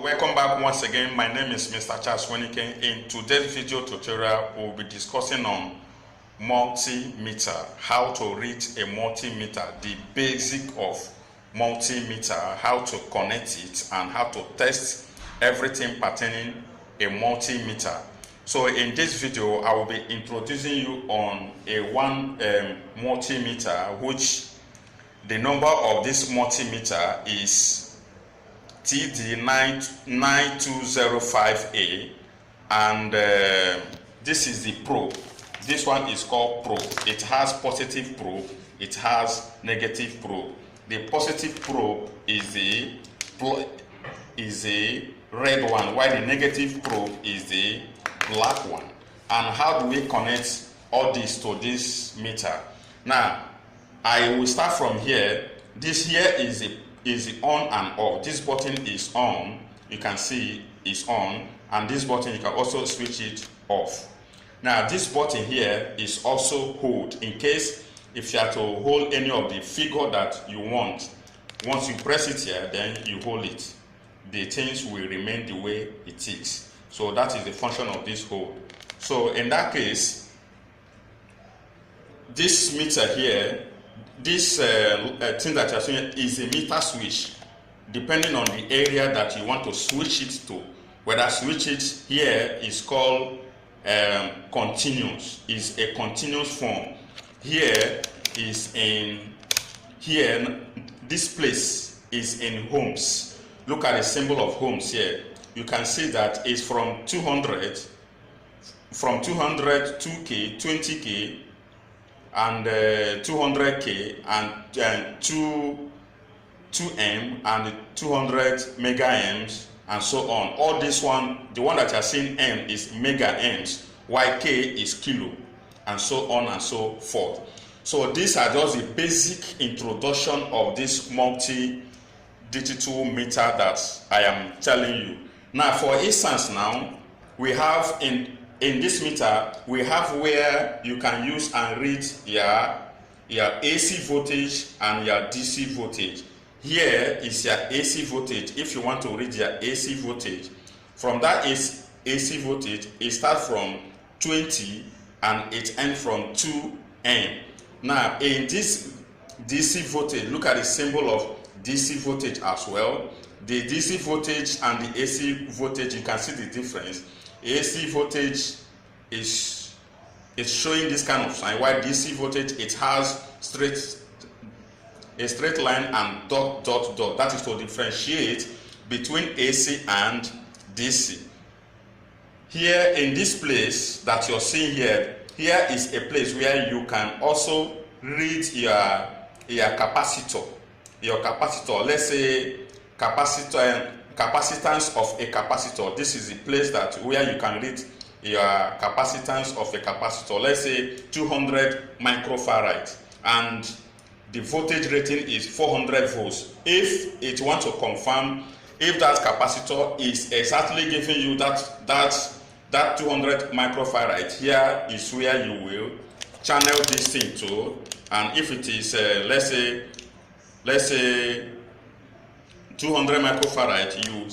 Welcome back once again. My name is Mr. Charles Wenike. In today's video tutorial, we'll be discussing on multimeter, how to read a multimeter, the basic of multimeter, how to connect it, and how to test everything pertaining a multimeter. So in this video, I will be introducing you on a multimeter, which the number of this multimeter is TD9205A, and this is the probe. This one is called probe. It has positive probe, it has negative probe. The positive probe is a red one, while the negative probe is the black one. And how do we connect all this to this meter? Now, I will start from here. This here is the on and off. This button is on, you can see is on, and this button you can also switch it off. Now this button here is also hold, in case if you have to hold any of the figure that you want. Once you press it here, then you hold it, the things will remain the way it is. So that is the function of this hold. So in that case, this meter here, this thing that you're seeing is a meter switch, depending on the area that you want to switch it to. Whether switch it here is called continuous, is a continuous form. Here is in, here, this place is in ohms. Look at the symbol of ohms here. You can see that it's from 200, 2K, 20K, and 200K, and 2M, and 200 mega amps, and so on. All this one, the one that you're seeing M is mega amps, while K is kilo, and so on and so forth. So these are just the basic introduction of this multi-digital meter that I am telling you. Now, for instance, now we have in this meter, we have where you can use and read your AC voltage and your DC voltage. Here is your AC voltage. If you want to read your AC voltage, from that AC voltage, it starts from 20 and it ends from 2M. Now, in this DC voltage, look at the symbol of DC voltage as well. The DC voltage and the AC voltage, you can see the difference. AC voltage is showing this kind of sign, while DC voltage, it has a straight line and dot dot dot. That is to differentiate between AC and DC. Here in this place that you're seeing here, here is a place where you can also read your capacitor. Your capacitor, let's say capacitance of a capacitor. This is the place that where you can read your capacitance of a capacitor. Let's say 200 microfarad, and the voltage rating is 400 volts. If it wants to confirm if that capacitor is exactly giving you that 200 microfarad, here is where you will channel this thing to. And if it is let's say 200 microfarad, you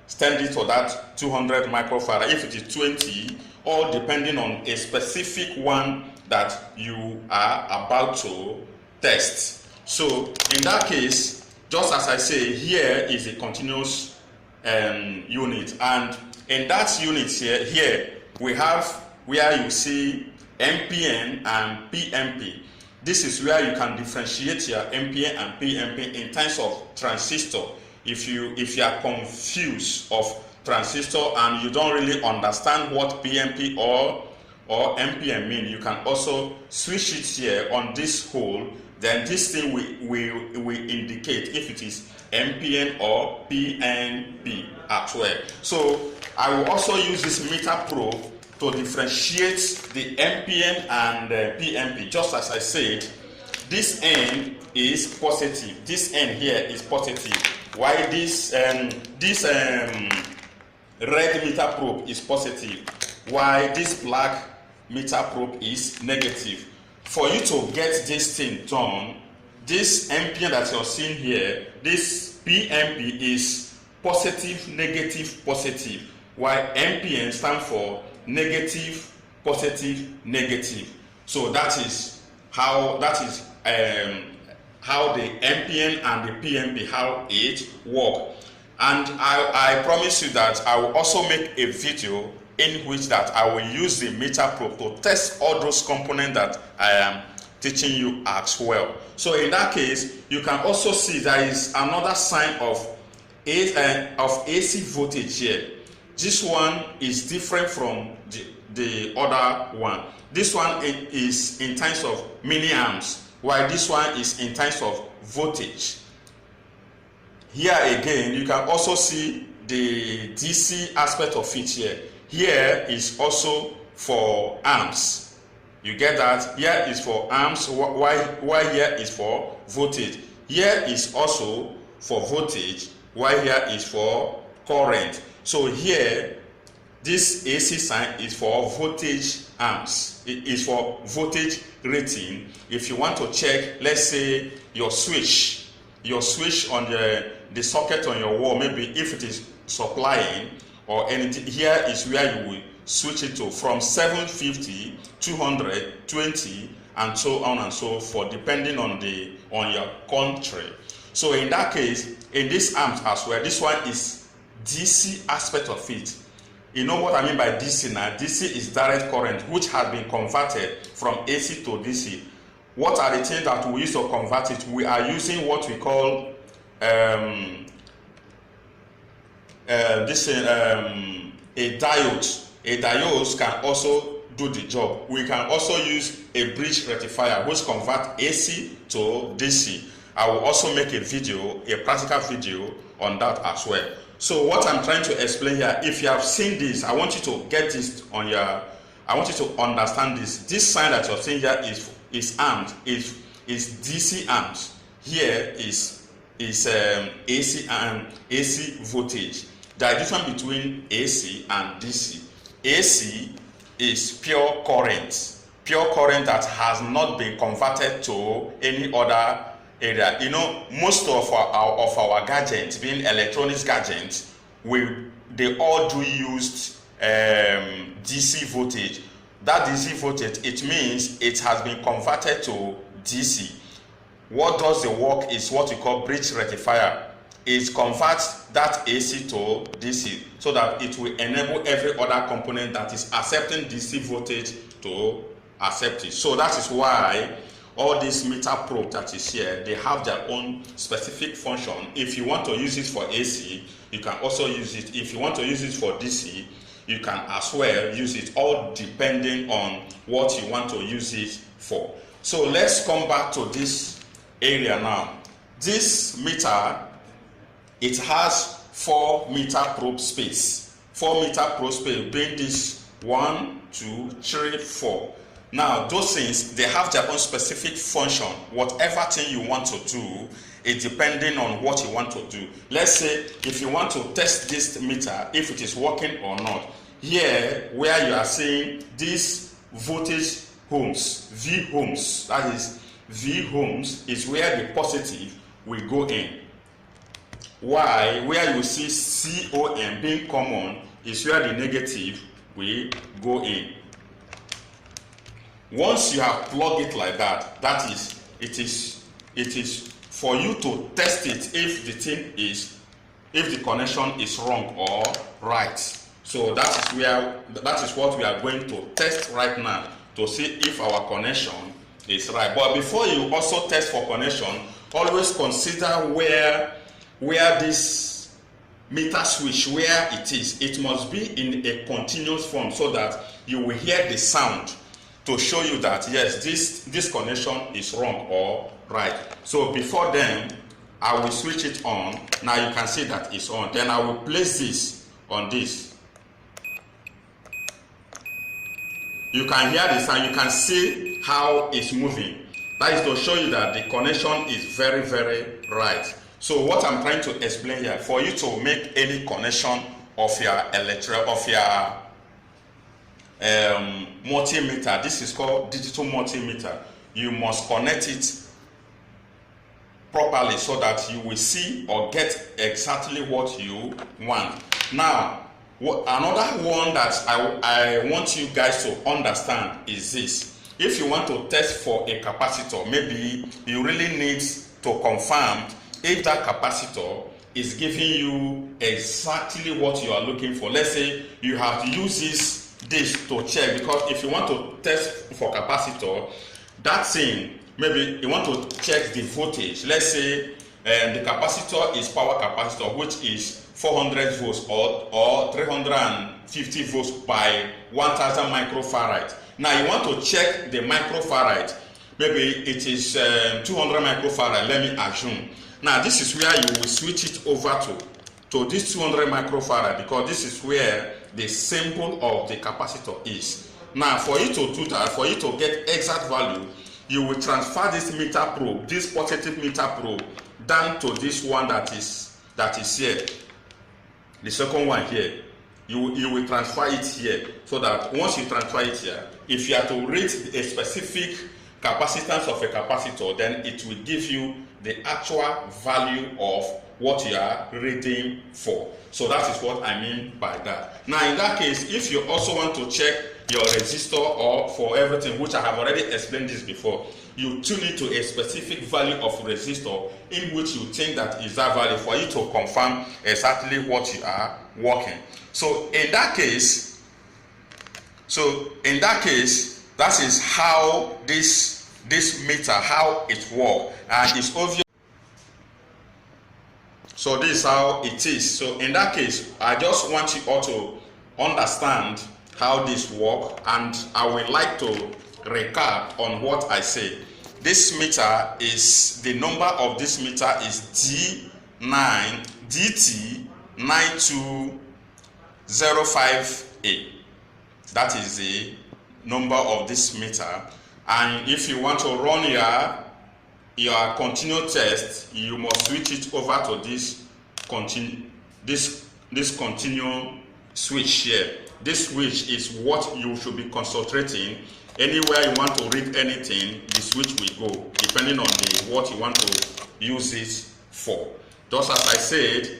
stand it to that 200 microfarad. If it is 20, or depending on a specific one that you are about to test. So in that case, just as I say, here is a continuous unit, and in that unit here we have where you see MPN and PMP. This is where you can differentiate your MPN and PMP in terms of transistor. If you are confused of transistor and you don't really understand what PMP or MPN mean, you can also switch it here on this hole. Then this thing will indicate if it is MPN or PNP as well. So I will also use this meter probe to differentiate the MPN and PMP. Just as I said, this end is positive, this end here is positive, while this red meter probe is positive, while this black meter probe is negative. For you to get this thing done, this MPN that you're seeing here, this PMP is positive, negative, positive, while NPN stands for negative, positive, negative. So that is how the NPN and the PNP, how it work. And I promise you that I will also make a video in which that I will use the meter probe to test all those components that I am teaching you as well. So in that case, you can also see there is another sign of AC voltage here. This one is different from the other one. This one is in terms of milliamps, while this one is in terms of voltage. Here again, you can also see the DC aspect of it here. Here is also for amps. You get that? Here is for amps, while here is for voltage. Here is also for voltage, while here is for current. So here, this AC sign is for voltage amps. It is for voltage rating. If you want to check, let's say your switch on the socket on your wall, maybe if it is supplying or anything, here is where you will switch it to from 750, 200, 20, and so on and so forth, depending on your country. So in that case, in this amp as well, this one is DC aspect of it. You know what I mean by DC now? DC is direct current, which has been converted from AC to DC. What are the things that we use to convert it? We are using what we call a diode. A diode can also do the job. We can also use a bridge rectifier, which converts AC to DC. I will also make a practical video on that as well. So what I'm trying to explain here, if you have seen this, I want you to get this I want you to understand this. This sign that you're seeing here is amps, is DC amps. Here is AC and AC voltage. The difference between AC and DC. AC is pure current that has not been converted to any other area. You know, most of our gadgets, being electronics gadgets, they all do use DC voltage. That DC voltage, it means it has been converted to DC. What does the work is what we call bridge rectifier. It converts that AC to DC so that it will enable every other component that is accepting DC voltage to accept it. So that is why all these meter probe that is here, they have their own specific function. If you want to use it for AC, you can also use it. If you want to use it for DC, you can as well use it, all depending on what you want to use it for. So let's come back to this area now. This meter, it has 4 meter probe space. 4 meter probe space being this 1, 2, 3, 4. Now those things, they have their own specific function. Whatever thing you want to do, it's depending on what you want to do. Let's say if you want to test this meter, if it is working or not. Here where you are seeing this voltage ohms, V ohms, that is V ohms, is where the positive will go in. Why? Where you see COM being common is where the negative will go in. Once you have plugged it like that, it is for you to test it if the connection is wrong or right. So that is what we are going to test right now to see if our connection is right. But before you also test for connection, always consider where this meter switch, where it is. It must be in a continuous form so that you will hear the sound to show you that yes, this connection is wrong or right. So before then, I will switch it on. Now you can see that it's on. Then I will place this on this. You can hear the sound. You can see how it's moving. That is to show you that the connection is very, very right. So what I'm trying to explain here, for you to make any connection of your multimeter, this is called digital multimeter, you must connect it properly so that you will see or get exactly what you want. Now, another one that I want you guys to understand is this. If you want to test for a capacitor, maybe you really need to confirm if that capacitor is giving you exactly what you are looking for. Let's say you have to use this to check, because if you want to test for capacitor, that thing, maybe you want to check the voltage. Let's say the capacitor is power capacitor, which is 400 volts or 350 volts by 1000 microfarad. Now you want to check the microfarad. Maybe it is 200 microfarad, let me assume. Now this is where you will switch it over to this 200 microfarad, because this is where the symbol of the capacitor is. Now for you to do that, for you to get exact value, you will transfer this meter probe, this positive meter probe, down to this one that is here. The second one here. You will transfer it here, so that once you transfer it here, if you are to rate a specific capacitance of a capacitor, then it will give you the actual value of what you are reading for. So that is what I mean by that. Now in that case, if you also want to check your resistor or for everything, which I have already explained this before, you tune it to a specific value of resistor in which you think that is that value for you to confirm exactly what you are working. So in that case, that is how this meter, how it works, and it's obvious. So this is how it is. So in that case, I just want you all to understand how this works, and I would like to recap on what I say. This meter is, the number of this meter is DT9205A. That is the number of this meter. And if you want to run your continuous test, you must switch it over to this continuous switch here. This switch is what you should be concentrating. Anywhere you want to read anything, the switch will go, depending on what you want to use it for. Just as I said,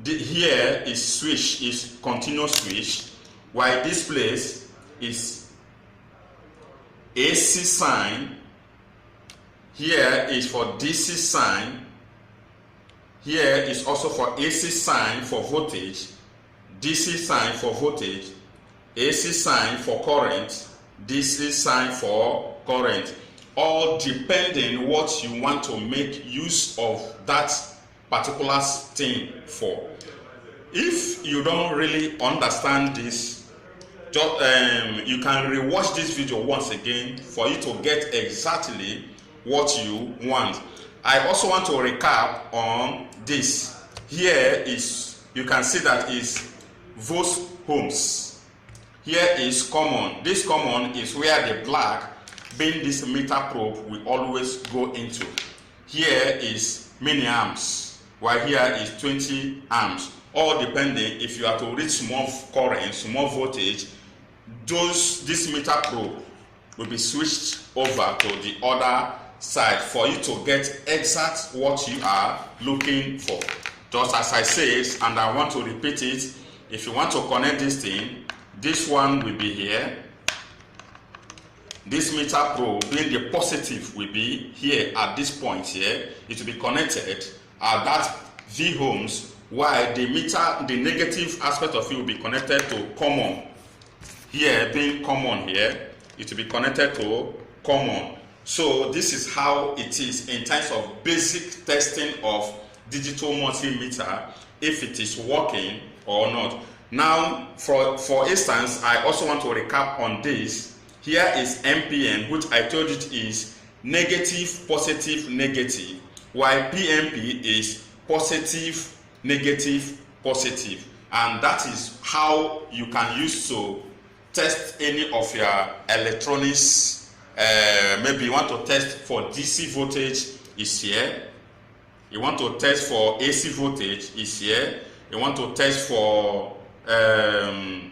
here is switch, is continuous switch, while this place is AC sign. Here is for DC sign. Here is also for AC sign for voltage, DC sign for voltage, AC sign for current, DC sign for current, all depending what you want to make use of that particular thing for. If you don't really understand this, you can rewatch this video once again for you to get exactly what you want. I also want to recap on this. Here is, you can see that is volts ohms. Here is common. This common is where the black, being this meter probe, will always go into. Here is milliamps, while here is 20 amps. All depending, if you are to read small current, small voltage, this meter probe will be switched over to the other side for you to get exact what you are looking for. Just as I said, and I want to repeat it, if you want to connect this thing, this one will be here. This meter probe, being the positive, will be here at this point here. It will be connected at that V ohms, while the negative aspect of it will be connected to common. Here, being common here, it will be connected to common. So this is how it is in terms of basic testing of digital multimeter, if it is working or not. Now, for instance, I also want to recap on this. Here is NPN, which I told you is negative, positive, negative, while PNP is positive, negative, positive. And that is how you can use to test any of your electronics. Maybe you want to test for DC voltage, is here. You want to test for AC voltage, is here. You want to test for AC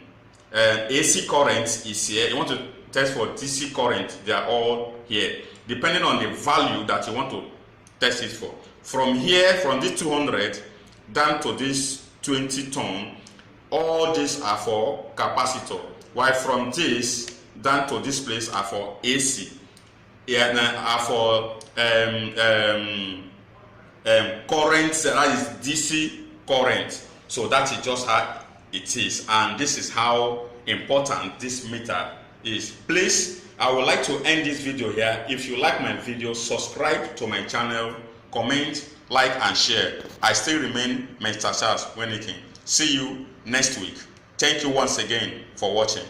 current, is here. You want to test for DC current, they are all here, depending on the value that you want to test it for. from here, from this 200 down to this 20 ton, all these are for capacitor, while from this down to this place are for AC, and are for current, that is DC current. So that is just how it is, and this is how important this meter is. Please, I would like to end this video here. If you like my video, subscribe to my channel, comment, like and share. I still remain Mr. Charles Wenikin. See you next week. Thank you once again for watching.